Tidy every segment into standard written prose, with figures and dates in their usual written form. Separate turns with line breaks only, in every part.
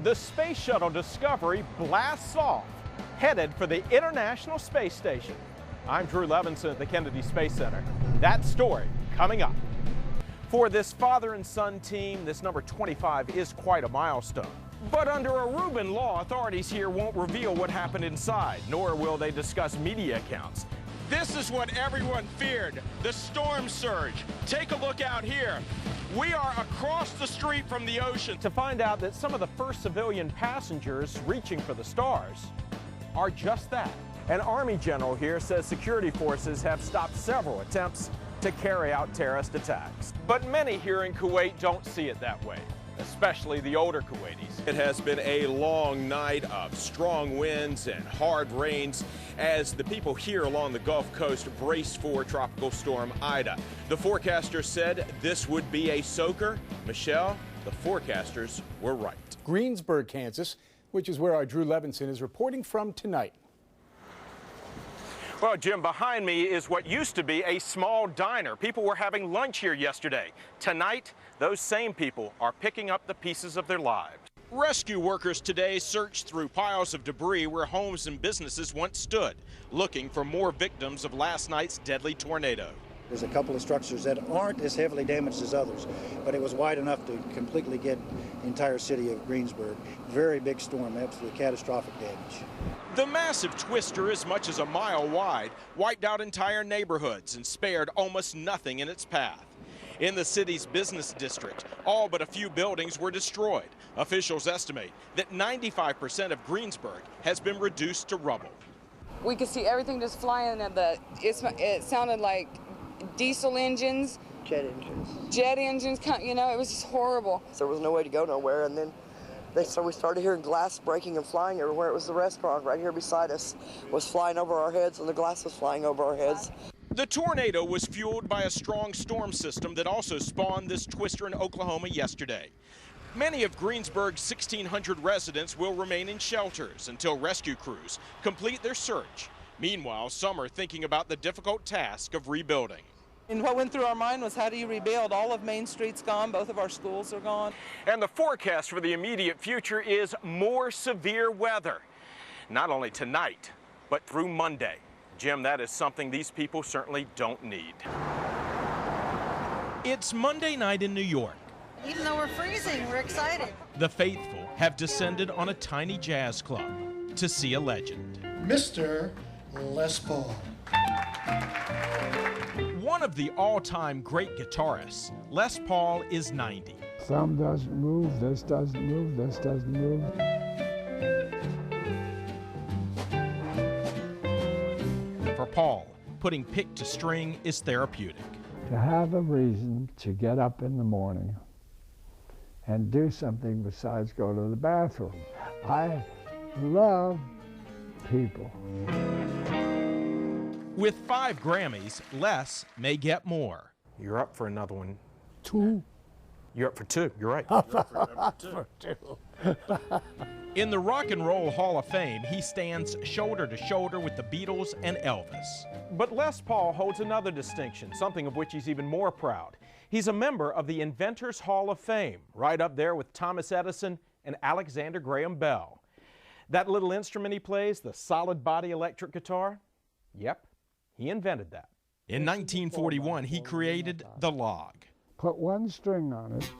The Space Shuttle Discovery blasts off, headed for the International Space Station. I'm Drew Levinson at the Kennedy Space Center. That story coming up. For this father and son team, this number 25 is quite a milestone. But under a Rubin law, authorities here won't reveal what happened inside, nor will they discuss media accounts. This is what everyone feared, the storm surge. Take a look out here. We are across the street from the ocean to find out that some of the first civilian passengers reaching for the stars are just that. An Army general here says security forces have stopped several attempts to carry out terrorist attacks. But many here in Kuwait don't see it that way, especially the older Kuwaitis. It has been a long night of strong winds and hard rains as the people here along the Gulf Coast brace for Tropical Storm Ida. The forecasters said this would be a soaker. Michelle, the forecasters were right.
Greensburg, Kansas, which is where our Drew Levinson is reporting from tonight.
Well, Jim, behind me is what used to be a small diner. People were having lunch here yesterday. Tonight, those same people are picking up the pieces of their lives. Rescue workers today searched through piles of debris where homes and businesses once stood, looking for more victims of last night's deadly tornado.
There's a couple of structures that aren't as heavily damaged as others, but it was wide enough to completely get the entire city of Greensburg. Very big storm, absolutely catastrophic damage.
The massive twister, as much as a mile wide, wiped out entire neighborhoods and spared almost nothing in its path. In the city's business district, all but a few buildings were destroyed. Officials estimate that 95% of Greensburg has been reduced to rubble.
We could see everything just flying, and it sounded like diesel engines.
Jet engines.
Jet engines, you know, it was just horrible.
There was no way to go nowhere, and then we started hearing glass breaking and flying everywhere. It was the restaurant right here beside us was flying over our heads, and the glass was flying over our heads.
The tornado was fueled by a strong storm system that also spawned this twister in Oklahoma yesterday. Many of Greensburg's 1,600 residents will remain in shelters until rescue crews complete their search. Meanwhile, some are thinking about the difficult task of rebuilding.
And what went through our mind was, how do you rebuild? All of Main Street's gone, both of our schools are gone.
And the forecast for the immediate future is more severe weather. Not only tonight, but through Monday. Jim, that is something these people certainly don't need. It's Monday night in New York.
Even though we're freezing, we're excited.
The faithful have descended on a tiny jazz club to see a legend.
Mr. Les Paul.
One of the all-time great guitarists, Les Paul is 90.
Some doesn't move, this doesn't move, this doesn't move.
For Paul, putting pick to string is therapeutic.
To have a reason to get up in the morning and do something besides go to the bathroom. I love people.
With 5 Grammys, Les may get more. You're up for another one.
2.
You're up for 2, you're right.
For 2.
In the Rock and Roll Hall of Fame, he stands shoulder to shoulder with the Beatles and Elvis. But Les Paul holds another distinction, something of which he's even more proud. He's a member of the Inventors Hall of Fame, right up there with Thomas Edison and Alexander Graham Bell. That little instrument he plays, the solid body electric guitar, yep, he invented that. In 1941, he created the log.
Put 1 string on it.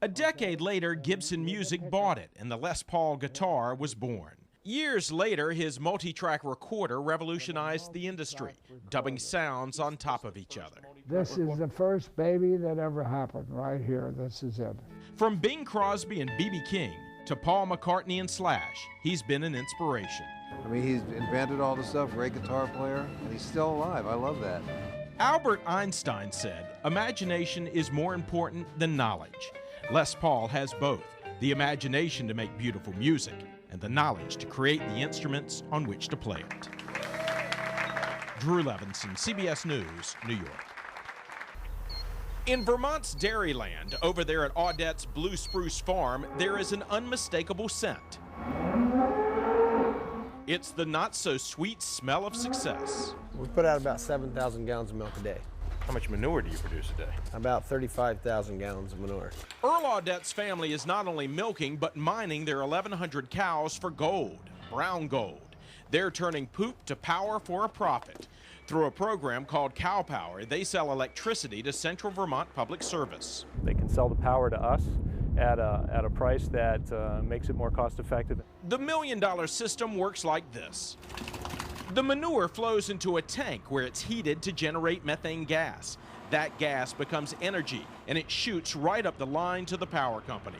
A decade later, Gibson Music bought it, and the Les Paul guitar was born. Years later, his multi-track recorder revolutionized the industry, dubbing sounds on top of each other.
This is the first baby that ever happened right here. This is it.
From Bing Crosby and B.B. King to Paul McCartney and Slash, he's been an inspiration.
I mean, he's invented all this stuff, great guitar player, and he's still alive. I love that.
Albert Einstein said, "Imagination is more important than knowledge." Les Paul has both, the imagination to make beautiful music and the knowledge to create the instruments on which to play it. Drew Levinson, CBS News, New York. In Vermont's Dairyland, over there at Audette's Blue Spruce Farm, there is an unmistakable scent. It's the not-so-sweet smell of success.
We put out about 7,000 gallons of milk a day.
How much manure do you produce a day?
About 35,000 gallons of manure.
Earl Audette's family is not only milking, but mining their 1,100 cows for gold, brown gold. They're turning poop to power for a profit. Through a program called Cow Power, they sell electricity to Central Vermont Public Service.
They can sell the power to us at a price that makes it more cost effective.
The $1 million system works like this. The manure flows into a tank where it's heated to generate methane gas. That gas becomes energy and it shoots right up the line to the power company.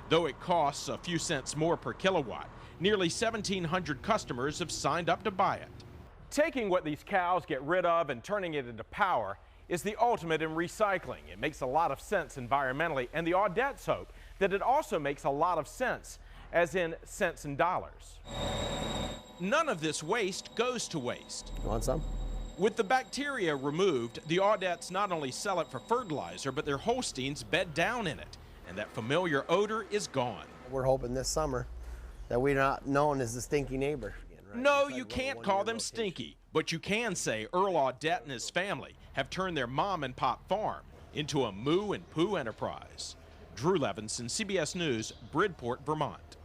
Though it costs a few cents more per kilowatt, nearly 1,700 customers have signed up to buy it. Taking what these cows get rid of and turning it into power is the ultimate in recycling. It makes a lot of sense environmentally, and the Audettes hope that it also makes a lot of sense, as in cents and dollars. None of this waste goes to waste.
You want some?
With the bacteria removed, the Audettes not only sell it for fertilizer, but their Holsteins bed down in it, and that familiar odor is gone.
We're hoping this summer that we're not known as the stinky neighbor.
No, you can't call them stinky, but you can say Earl Audette and his family have turned their mom and pop farm into a moo and poo enterprise. Drew Levinson, CBS News, Bridport, Vermont.